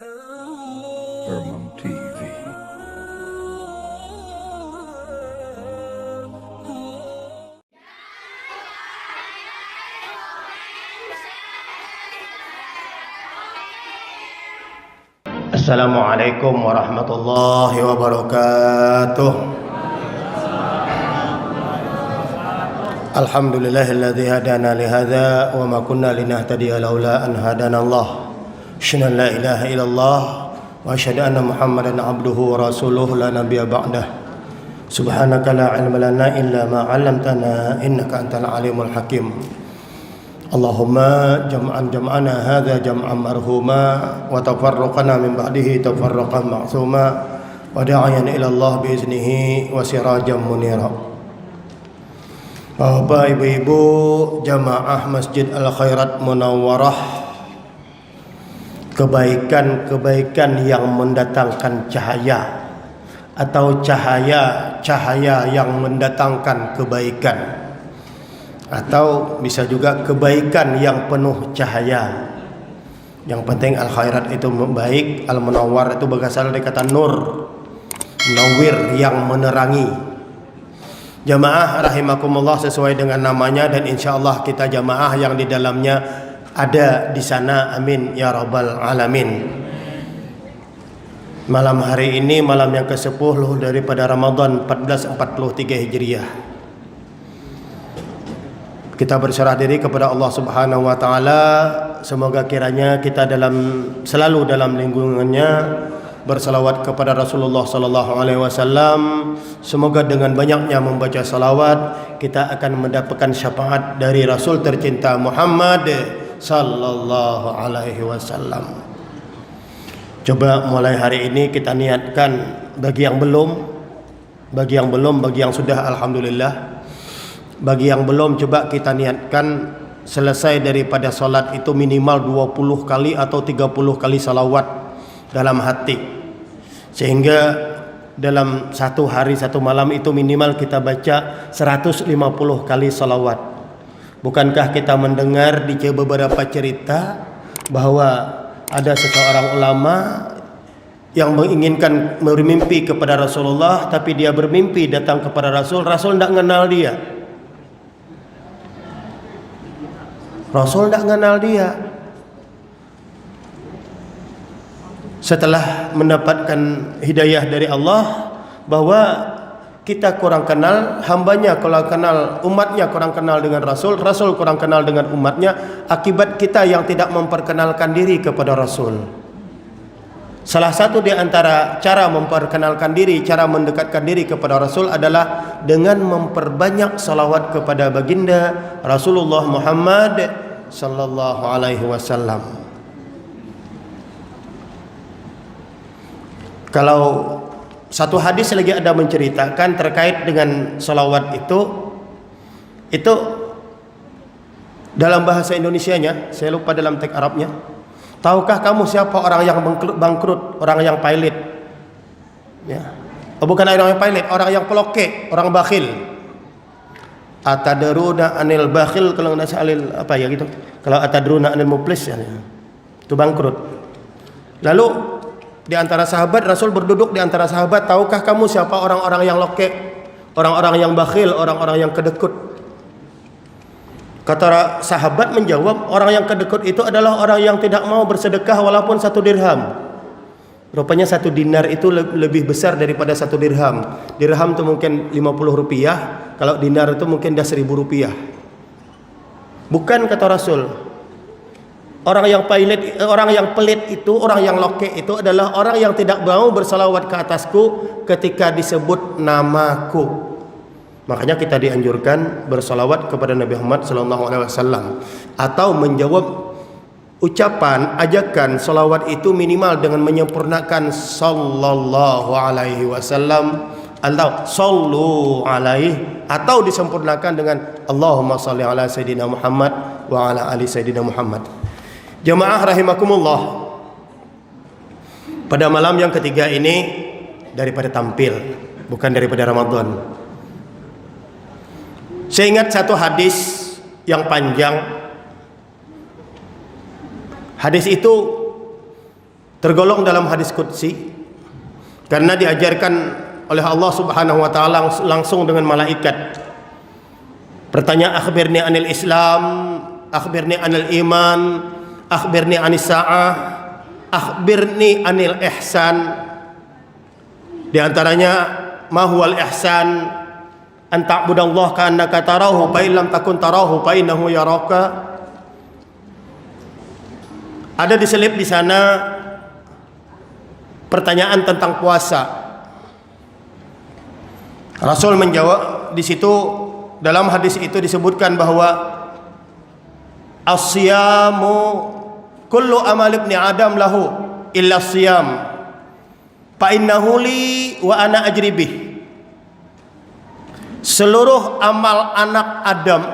Hermam TV. Assalamualaikum warahmatullahi wabarakatuh. Alhamdulillahilladzi hadana li hadza wa ma kunna linahtadiya laula an hadana Allah. Asyhadu an la ilaha illallah wa asyhadu anna Muhammadan abduhu wa rasuluhu la nabiyya ba'dah. Subhanaka la ilma lana illa ma 'allamtana innaka antal alimul hakim. Allahumma jam'ana hadza jam'an marhuma wa tafarraqana min ba'dihi tafarraqan ma'suma wa da'iyan ila Allah bi iznihi wa sirajan munira. Bapak, ibu-ibu, jamaah Masjid Al-Khairat Munawwarah, kebaikan-kebaikan yang mendatangkan cahaya atau cahaya yang mendatangkan kebaikan, atau bisa juga kebaikan yang penuh cahaya. Yang penting Al-Khairat itu baik, Al-Munawwar itu berasal dari kata nur, munawwir, yang menerangi. Jamaah rahimakumullah, sesuai dengan namanya, dan insyaallah kita jamaah yang di dalamnya ada di sana, amin ya rabbal alamin. Malam hari ini malam yang ke-10 daripada Ramadan 1443 Hijriah. Kita berserah diri kepada Allah Subhanahu wa taala. Semoga kiranya kita selalu dalam lindungannya, bersalawat kepada Rasulullah sallallahu alaihi wasallam. Semoga dengan banyaknya membaca salawat kita akan mendapatkan syafaat dari Rasul tercinta Muhammad sallallahu alaihi wasallam. Coba mulai hari ini kita niatkan, bagi yang belum, bagi yang sudah alhamdulillah. Bagi yang belum, coba kita niatkan selesai daripada salat itu minimal 20 kali atau 30 kali salawat dalam hati, sehingga dalam satu hari satu malam itu minimal kita baca 150 kali salawat. Bukankah kita mendengar di beberapa cerita bahwa ada seseorang ulama yang menginginkan bermimpi kepada Rasulullah, tapi dia bermimpi datang kepada Rasul tidak mengenal dia. Rasul tidak mengenal dia. Setelah mendapatkan hidayah dari Allah bahwa kita kurang kenal hambanya, kurang kenal umatnya, kurang kenal dengan Rasul kurang kenal dengan umatnya, akibat kita yang tidak memperkenalkan diri kepada Rasul. Salah satu di antara cara memperkenalkan diri, cara mendekatkan diri kepada Rasul adalah dengan memperbanyak salawat kepada baginda Rasulullah Muhammad sallallahu alaihi wasallam. Kalau satu hadis lagi ada menceritakan terkait dengan salawat itu dalam bahasa Indonesianya, saya lupa dalam teks Arabnya. Tahukah kamu siapa orang yang bangkrut, orang yang pailit? Ya. Oh, bukan orang yang pailit, orang yang peloke, orang bakhil. Atadruna anil bakhil, kalau nggak salil apa ya gitu. Kalau atadruna anil muflis ya, itu bangkrut. Lalu di antara sahabat, Rasul berduduk di antara sahabat, tahukah kamu siapa orang-orang yang loke, orang-orang yang bakhil, orang-orang yang kedekut? Kata sahabat menjawab, orang yang kedekut itu adalah orang yang tidak mau bersedekah walaupun 1 dirham. Rupanya 1 dinar itu lebih besar daripada 1 dirham. Dirham itu mungkin 50 rupiah, kalau dinar itu mungkin dah 1000 rupiah. Bukan, kata Rasul. Orang yang pelit itu, orang yang loke itu adalah orang yang tidak mau bersalawat ke atasku ketika disebut namaku. Makanya kita dianjurkan bersalawat kepada Nabi Muhammad sallallahu alaihi wasallam, atau menjawab ucapan ajakan salawat itu minimal dengan menyempurnakan sallallahu alaihi wasallam atau sallu alaihi, atau disempurnakan dengan Allahumma shalli ala sayyidina Muhammad wa ala ali sayyidina Muhammad. Jamaah rahimakumullah, pada malam yang ketiga ini daripada tampil, bukan daripada Ramadan, saya ingat satu hadis yang panjang. Hadis itu tergolong dalam hadis qudsi karena diajarkan oleh Allah Subhanahu wa taala langsung dengan malaikat. Pertanyaan, akhbirni anil Islam, akhbirni anil iman, akhbirni anis sa'ah, akhbirni anil ihsan. Di antaranya ma huwal ihsan, an ta'budallaha ka'annaka tarahu fa in lam takun tarahu fa innahu yaraka. Ada diselip di sana pertanyaan tentang puasa. Rasul menjawab di situ, dalam hadis itu disebutkan bahwa as-siyamu kullu amal ibni adam lahu illa siyam fa innahu li wa ana ajri bih. Seluruh amal anak Adam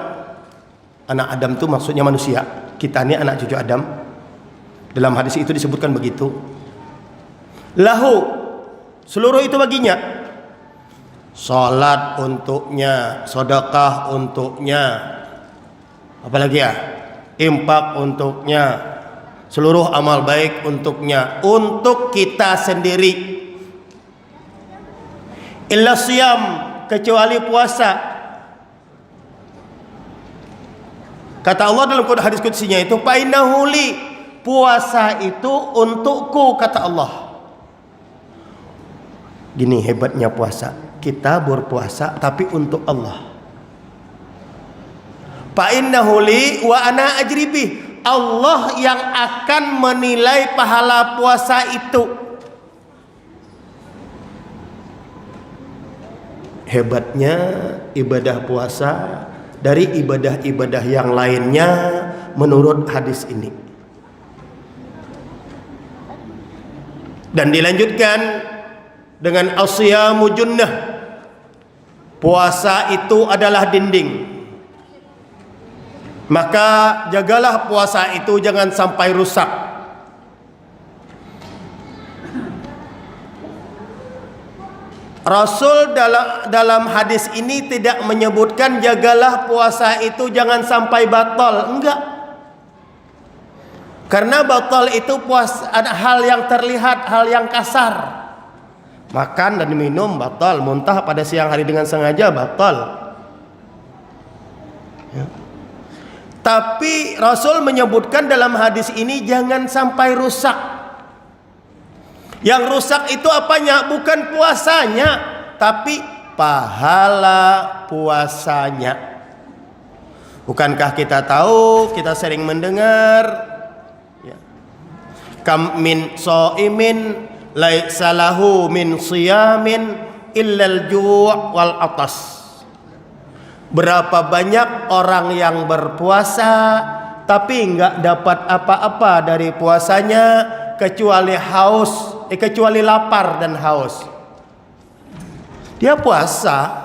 itu maksudnya manusia, kita ini anak cucu Adam. Dalam hadis itu disebutkan begitu. Lahu, seluruh itu baginya. Salat untuknya, sedekah untuknya, apalagi ya, infak untuknya, seluruh amal baik untuknya, untuk kita sendiri. Illa siyam, kecuali puasa. Kata Allah dalam hadis qudsinya itu, fa innahu li, puasa itu untukku, kata Allah. Gini hebatnya puasa, kita berpuasa tapi untuk Allah. Fa innahu li wa ana ajri bih, Allah yang akan menilai pahala puasa itu. Hebatnya ibadah puasa dari ibadah-ibadah yang lainnya menurut hadis ini. Dan dilanjutkan dengan as-siyamu junnah, puasa itu adalah dinding. Maka jagalah puasa itu jangan sampai rusak. Rasul dalam hadis ini tidak menyebutkan jagalah puasa itu jangan sampai batal, enggak. Karena batal itu puasa ada hal yang terlihat, hal yang kasar. Makan dan minum batal, muntah pada siang hari dengan sengaja batal. Ya. Tapi Rasul menyebutkan dalam hadis ini jangan sampai rusak. Yang rusak itu apanya? Bukan puasanya, tapi pahala puasanya. Bukankah kita tahu, kita sering mendengar, ya, kam min shaimin laisa lahu min siyamin illal ju' wal atas. Berapa banyak orang yang berpuasa tapi enggak dapat apa-apa dari puasanya kecuali kecuali lapar dan haus. Dia puasa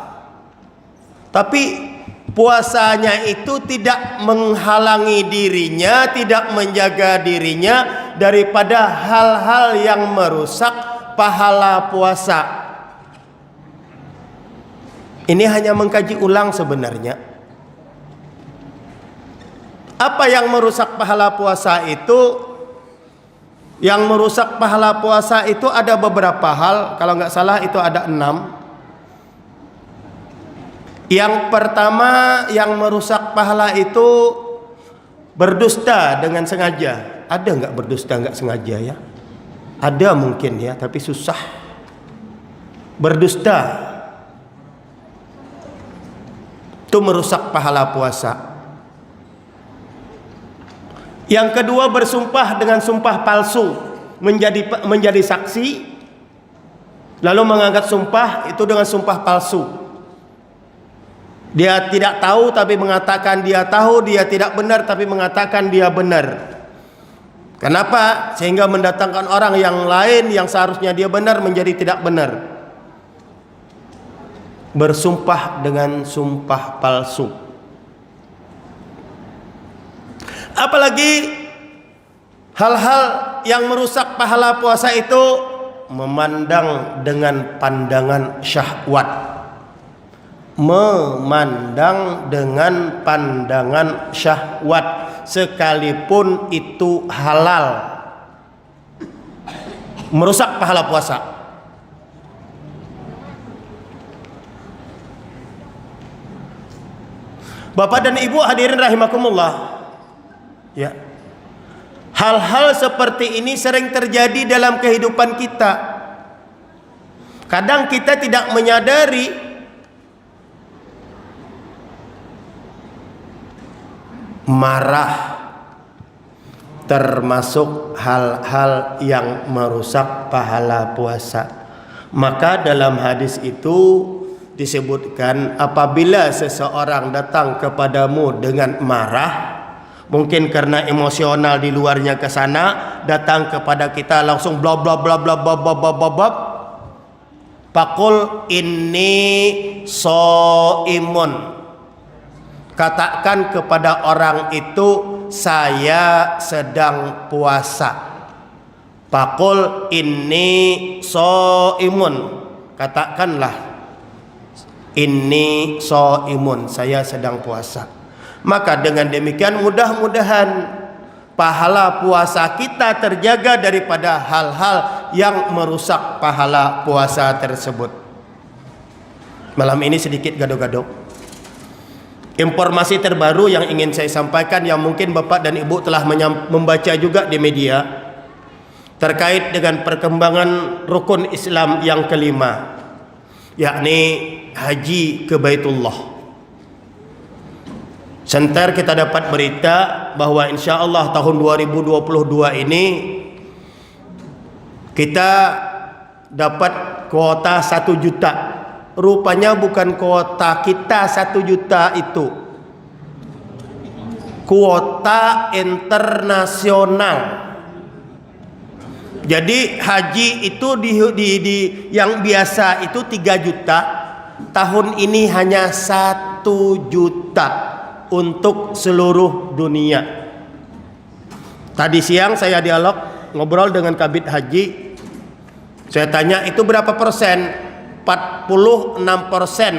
tapi puasanya itu tidak menghalangi dirinya, tidak menjaga dirinya daripada hal-hal yang merusak pahala puasa. Ini hanya mengkaji ulang sebenarnya. Apa yang merusak pahala puasa itu? Yang merusak pahala puasa itu ada beberapa hal, kalau nggak salah itu ada 6. Yang pertama yang merusak pahala itu berdusta dengan sengaja. Ada nggak berdusta nggak sengaja ya? Ada mungkin ya, tapi susah. Berdusta itu merusak pahala puasa. Yang kedua bersumpah dengan sumpah palsu, menjadi saksi lalu mengangkat sumpah itu dengan sumpah palsu. Dia tidak tahu tapi mengatakan dia tahu, dia tidak benar tapi mengatakan dia benar. Kenapa? Sehingga mendatangkan orang yang lain yang seharusnya dia benar menjadi tidak benar. Bersumpah dengan sumpah palsu. Apalagi hal-hal yang merusak pahala puasa itu memandang dengan pandangan syahwat. Memandang dengan pandangan syahwat sekalipun itu halal. merusak pahala puasa. Bapak dan Ibu hadirin rahimakumullah, ya, hal-hal seperti ini sering terjadi dalam kehidupan kita. Kadang kita tidak menyadari marah termasuk hal-hal yang merusak pahala puasa. Maka dalam hadis itu disebutkan, apabila seseorang datang kepadamu dengan marah, mungkin karena emosional di luarnya ke sana, datang kepada kita langsung bla bla bla bla bla bla bla bla bla, faqul inni shaimun, katakan kepada orang itu, saya sedang puasa. Faqul inni shaimun, katakanlah inni shaimun, saya sedang puasa. Maka dengan demikian mudah-mudahan pahala puasa kita terjaga daripada hal-hal yang merusak pahala puasa tersebut. Malam ini sedikit gado-gado. Informasi terbaru yang ingin saya sampaikan, yang mungkin Bapak dan Ibu telah membaca juga di media, terkait dengan perkembangan rukun Islam yang kelima, yakni haji ke Baitullah. Sebentar kita dapat berita bahwa insya Allah tahun 2022 ini kita dapat kuota 1 juta. Rupanya bukan kuota kita 1 juta itu, kuota internasional. Jadi haji itu yang biasa itu 3 juta, tahun ini hanya 1 juta untuk seluruh dunia. Tadi siang saya dialog ngobrol dengan Kabid Haji. Saya tanya itu berapa persen? 46%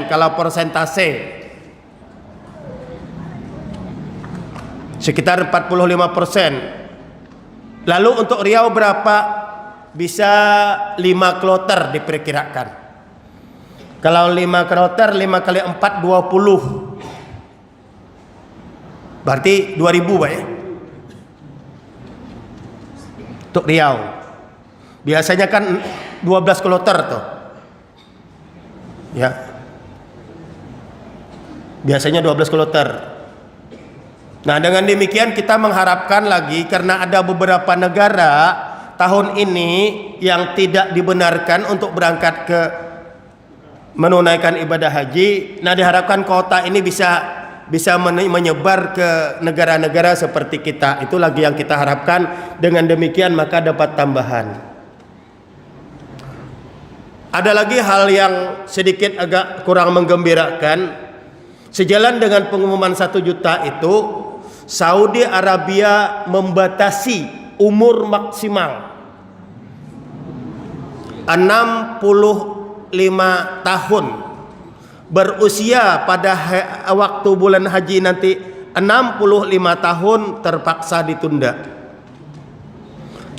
kalau persentase. Sekitar 45%. Lalu untuk Riau berapa? Bisa 5 kloter diperkirakan. Kalau 5 kloter, 5 kali 4 20. Berarti 2000 Pak ya. Untuk Riau. Biasanya kan 12 kloter tuh. Ya. Biasanya 12 kloter. Nah, dengan demikian kita mengharapkan lagi, karena ada beberapa negara tahun ini yang tidak dibenarkan untuk berangkat ke menunaikan ibadah haji. Nah, diharapkan kota ini bisa menyebar ke negara-negara seperti kita. Itu lagi yang kita harapkan. Dengan demikian maka dapat tambahan. Ada lagi hal yang sedikit agak kurang menggembirakan. Sejalan dengan pengumuman 1 juta itu, Saudi Arabia membatasi umur maksimal 65 tahun. Berusia pada waktu bulan haji nanti 65 tahun terpaksa ditunda.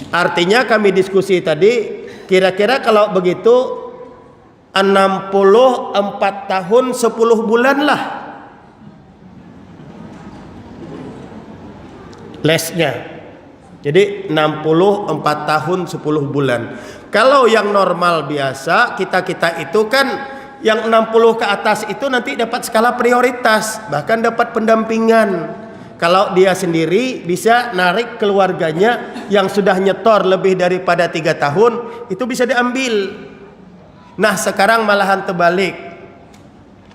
Artinya kami diskusi tadi, kira-kira kalau begitu 64 tahun 10 bulan lah lesnya. Jadi 64 tahun 10 bulan. Kalau yang normal biasa kita itu kan yang 60 ke atas itu nanti dapat skala prioritas, bahkan dapat pendampingan. Kalau dia sendiri bisa narik keluarganya yang sudah nyetor lebih daripada 3 tahun, itu bisa diambil. Nah, sekarang malahan terbalik.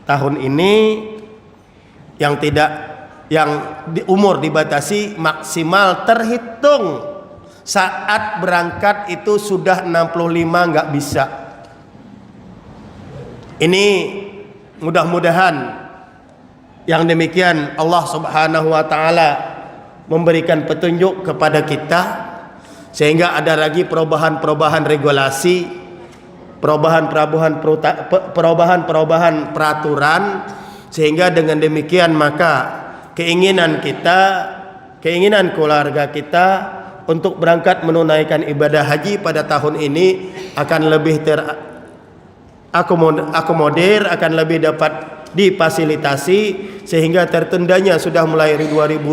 Tahun ini yang umur dibatasi maksimal terhitung saat berangkat itu sudah 65, nggak bisa. Ini mudah-mudahan yang demikian Allah Subhanahu wa taala memberikan petunjuk kepada kita, sehingga ada lagi perubahan regulasi, perubahan peraturan, sehingga dengan demikian maka keinginan keluarga kita untuk berangkat menunaikan ibadah haji pada tahun ini akan lebih terakomodir, akan lebih dapat difasilitasi, sehingga tertundanya sudah mulai 2020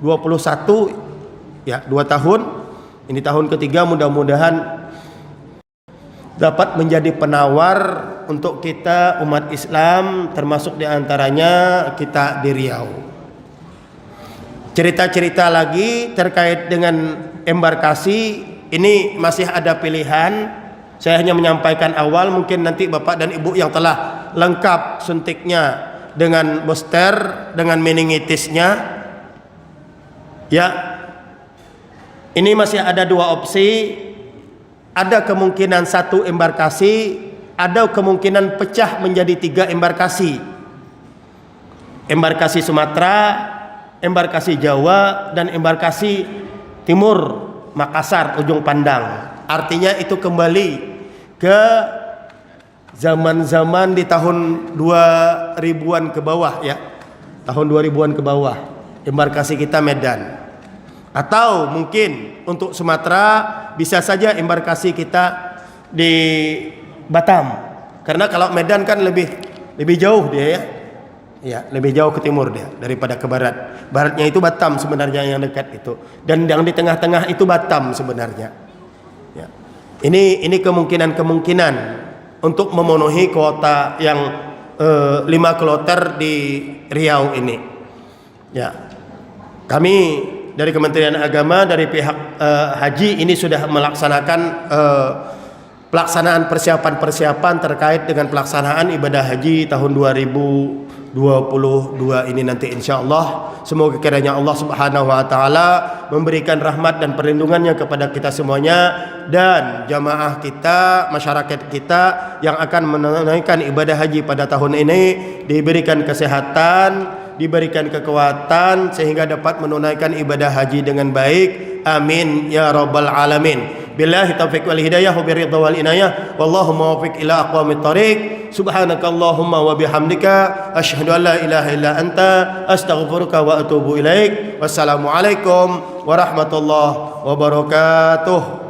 21 ya, 2 tahun. Ini tahun ketiga, mudah-mudahan dapat menjadi penawar untuk kita umat Islam, termasuk diantaranya kita di Riau. Cerita-cerita lagi terkait dengan embarkasi ini masih ada pilihan. Saya hanya menyampaikan awal, mungkin nanti Bapak dan Ibu yang telah lengkap suntiknya dengan booster, dengan meningitisnya, ya, ini masih ada 2 opsi. Ada kemungkinan 1 embarkasi, ada kemungkinan pecah menjadi 3 embarkasi. Embarkasi Sumatera, embarkasi Jawa, dan embarkasi Timur Makassar Ujung Pandang. Artinya itu kembali ke zaman-zaman di tahun 2000-an ke bawah ya. Tahun 2000-an ke bawah. Embarkasi kita Medan. Atau mungkin untuk Sumatera bisa saja embarkasi kita di Batam. Karena kalau Medan kan lebih jauh dia ya. Ya, lebih jauh ke timur dia daripada ke barat. Baratnya itu Batam sebenarnya yang dekat itu. Dan yang di tengah-tengah itu Batam sebenarnya. Ya. Ini kemungkinan untuk memenuhi kuota yang 5 kloter di Riau ini. Ya. Kami dari Kementerian Agama, dari pihak haji ini sudah melaksanakan pelaksanaan persiapan-persiapan terkait dengan pelaksanaan ibadah haji tahun 2022 ini nanti insyaallah. Semoga kiranya Allah Subhanahu wa taala memberikan rahmat dan perlindungannya kepada kita semuanya, dan jamaah kita, masyarakat kita yang akan menunaikan ibadah haji pada tahun ini diberikan kesehatan, diberikan kekuatan sehingga dapat menunaikan ibadah haji dengan baik. Amin ya rabbal alamin. Billahi taufiq wal hidayah wa biridha wal inayah. Wallahu muwaffiq ila aqwamit thariq. Subhanakallahumma wa bihamdika asyhadu an la ilaha illa anta astaghfiruka wa atubu ilaik. Wassalamu alaikum warahmatullahi wabarakatuh.